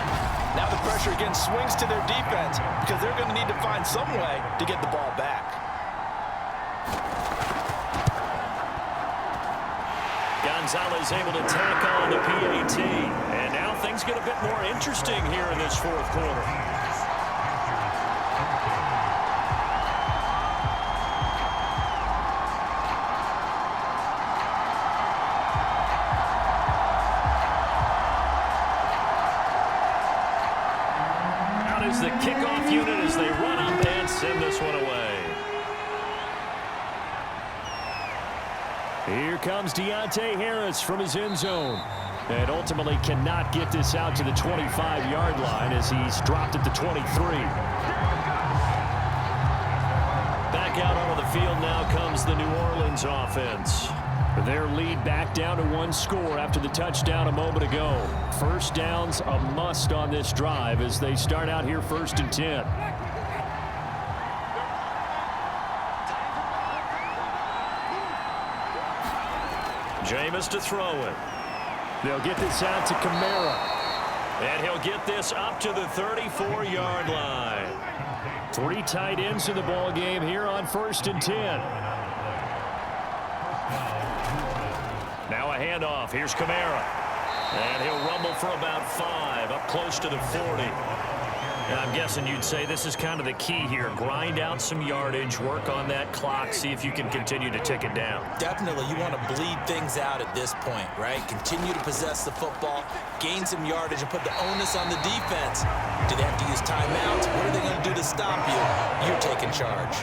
Now the pressure again swings to their defense because they're going to need to find some way to get the ball back. Gonzalez able to tack on the PAT. And now things get a bit more interesting here in this 4th quarter. Out is the kickoff unit as they run up and send this one away. Here comes Deontay Harris from his end zone. And ultimately cannot get this out to the 25-yard line as he's dropped at the 23. Back out onto the field now comes the New Orleans offense. Their lead back down to 1 score after the touchdown a moment ago. First down's a must on this drive as they start out here 1st and 10. Jameis to throw it. They'll get this out to Kamara. And he'll get this up to the 34-yard line. 3 tight ends in the ball game here on 1st and 10. Now a handoff. Here's Kamara. And he'll rumble for about 5, up close to the 40. And I'm guessing you'd say this is kind of the key here. Grind out some yardage, work on that clock, see if you can continue to tick it down. Definitely, you want to bleed things out at this point, right? Continue to possess the football, gain some yardage, and put the onus on the defense. Do they have to use timeouts? What are they going to do to stop you? You're taking charge.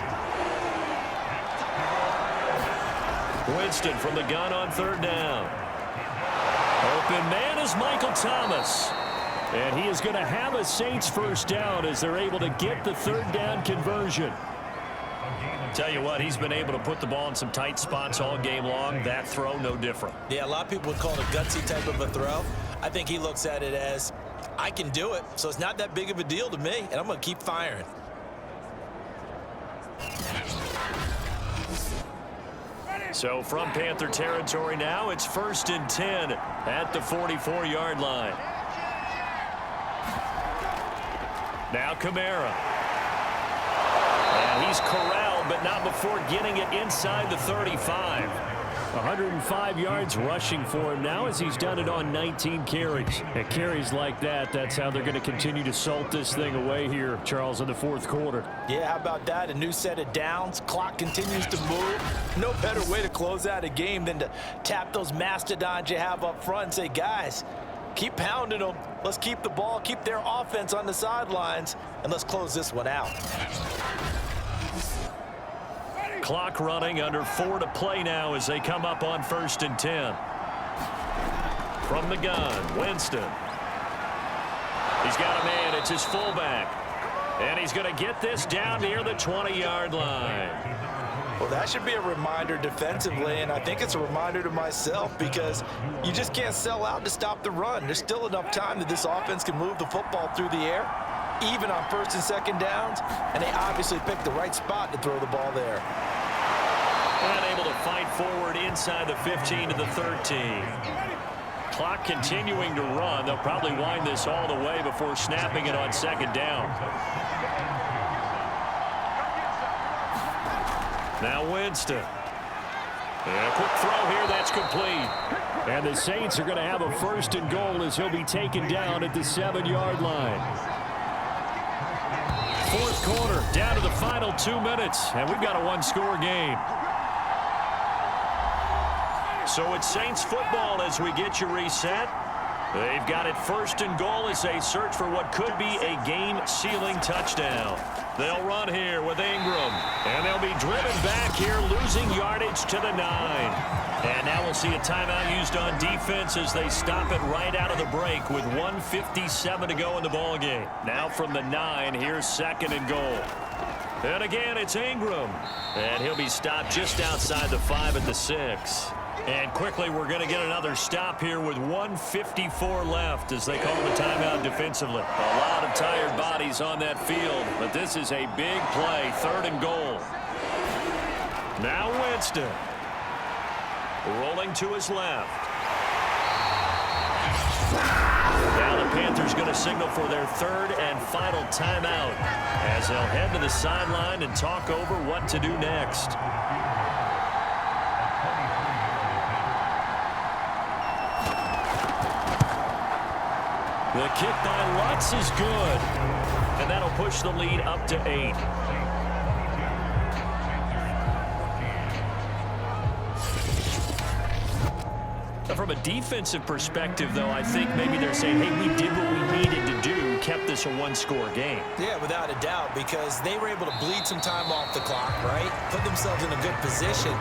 Winston from the gun on 3rd down. Open man is Michael Thomas. And he is going to have a Saints first down as they're able to get the 3rd down conversion. Tell you what, he's been able to put the ball in some tight spots all game long. That throw, no different. Yeah, a lot of people would call it a gutsy type of a throw. I think he looks at it as, I can do it, so it's not that big of a deal to me, and I'm going to keep firing. So from Panther territory now, it's 1st and 10 at the 44-yard line. Now Kamara. And he's corralled, but not before getting it inside the 35. 105 yards rushing for him now as he's done it on 19 carries. And carries like that, that's how they're going to continue to salt this thing away here, Charles, in the 4th quarter. Yeah, how about that? A new set of downs. Clock continues to move. No better way to close out a game than to tap those mastodons you have up front and say, guys, keep pounding them. Let's keep the ball, keep their offense on the sidelines, and let's close this one out. Clock running, under 4 to play now as they come up on 1st and 10. From the gun, Winston. He's got a man, it's his fullback. And he's going to get this down near the 20-yard line. Well, that should be a reminder defensively, and I think it's a reminder to myself because you just can't sell out to stop the run. There's still enough time that this offense can move the football through the air, even on first and second downs, and they obviously picked the right spot to throw the ball there. Unable to fight forward inside the 15 to the 13. Clock continuing to run. They'll probably wind this all the way before snapping it on second down. Now Winston. And a quick throw here, that's complete. And the Saints are going to have a first and goal as he'll be taken down at the 7-yard line. Fourth quarter, down to the final 2 minutes, and we've got a one-score game. So it's Saints football as we get you reset. They've got it first and goal as they search for what could be a game-sealing touchdown. They'll run here with Ingram, and they'll be driven back here, losing yardage to the 9. And now we'll see a timeout used on defense as they stop it right out of the break with 1:57 to go in the ballgame. Now from the 9, here's second and goal. And again, it's Ingram, and he'll be stopped just outside the 5 at the 6. And quickly, we're going to get another stop here with 1:54 left as they call the timeout defensively. A lot of tired bodies on that field, but this is a big play, third and goal. Now Winston. Rolling to his left. Now the Panthers going to signal for their third and final timeout as they'll head to the sideline and talk over what to do next. The kick by Lutz is good, and that'll push the lead up to 8. From a defensive perspective, though, I think maybe they're saying, hey, we did what we needed to do, kept this a one-score game. Yeah, without a doubt, because they were able to bleed some time off the clock, right? Put themselves in a good position,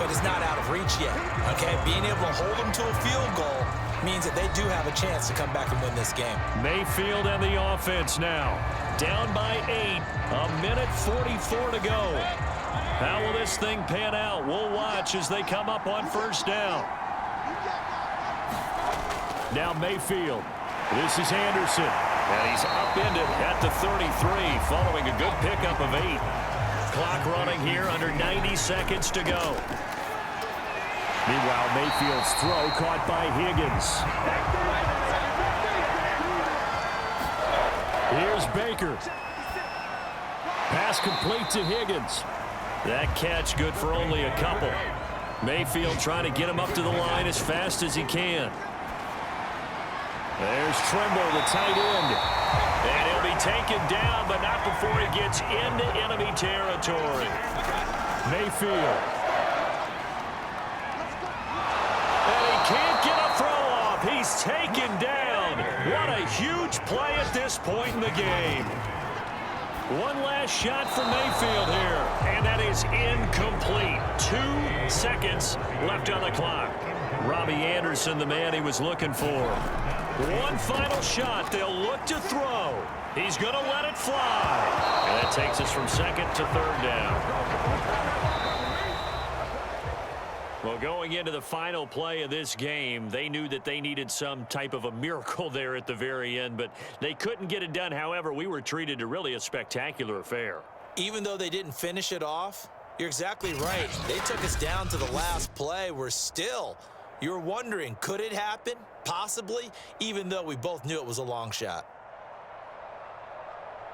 but it's not out of reach yet, okay? Being able to hold them to a field goal means that they do have a chance to come back and win this game. Mayfield and the offense now. Down by 8. A minute 44 to go. How will this thing pan out? We'll watch as they come up on first down. Now Mayfield. This is Anderson. And he's upended at the 33 following a good pickup of 8. Clock running here under 90 seconds to go. Meanwhile, Mayfield's throw caught by Higgins. Here's Baker. Pass complete to Higgins. That catch good for only a couple. Mayfield trying to get him up to the line as fast as he can. There's Trimble, the tight end. And he'll be taken down, but not before he gets into enemy territory. Mayfield. Can't get a throw off. He's taken down. What a huge play at this point in the game. One last shot for Mayfield here, and that is incomplete. 2 seconds left on the clock. Robbie Anderson, the man he was looking for. One final shot. They'll look to throw. He's going to let it fly. And that takes us from second to third down. Well, going into the final play of this game, they knew that they needed some type of a miracle there at the very end, but they couldn't get it done. However, we were treated to really a spectacular affair. Even though they didn't finish it off, you're exactly right. They took us down to the last play. You're wondering, could it happen? Possibly, even though we both knew it was a long shot.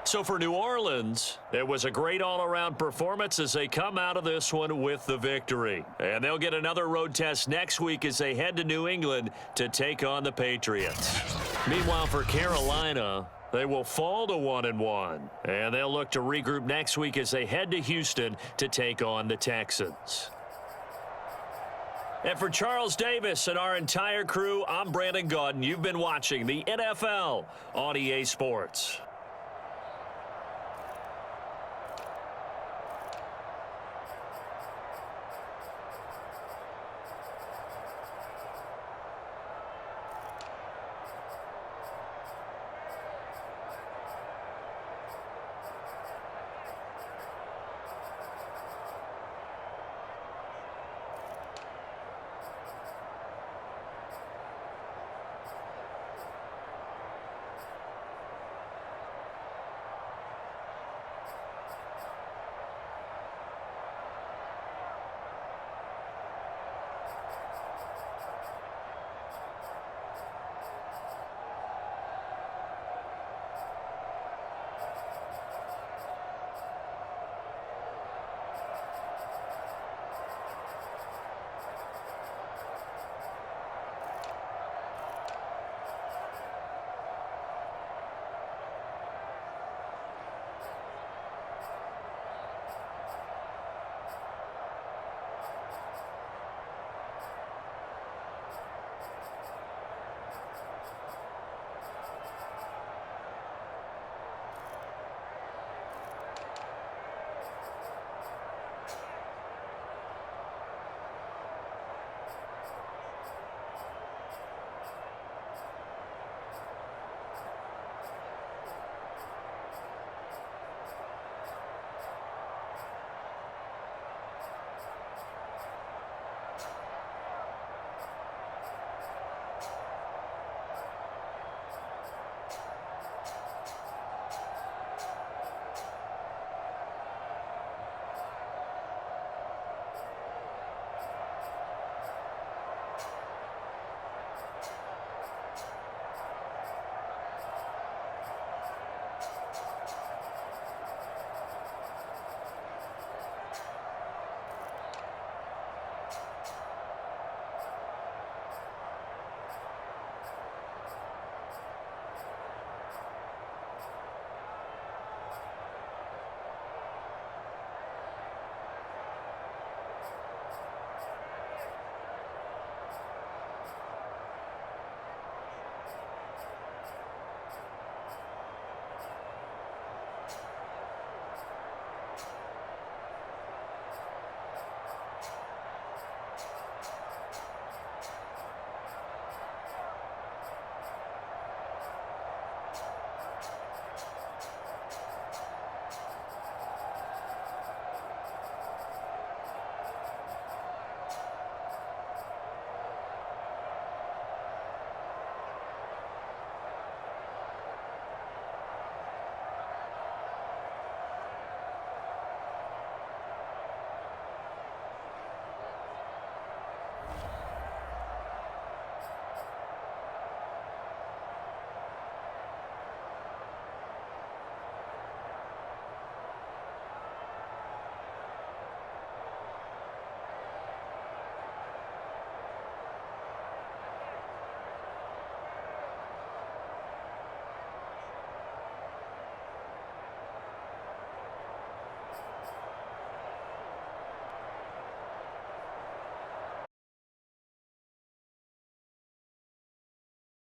So for New Orleans, it was a great all-around performance as they come out of this one with the victory. And they'll get another road test next week as they head to New England to take on the Patriots. Meanwhile, for Carolina, they will fall to 1-1. And they'll look to regroup next week as they head to Houston to take on the Texans. And for Charles Davis and our entire crew, I'm Brandon Gaudin. You've been watching the NFL on EA Sports.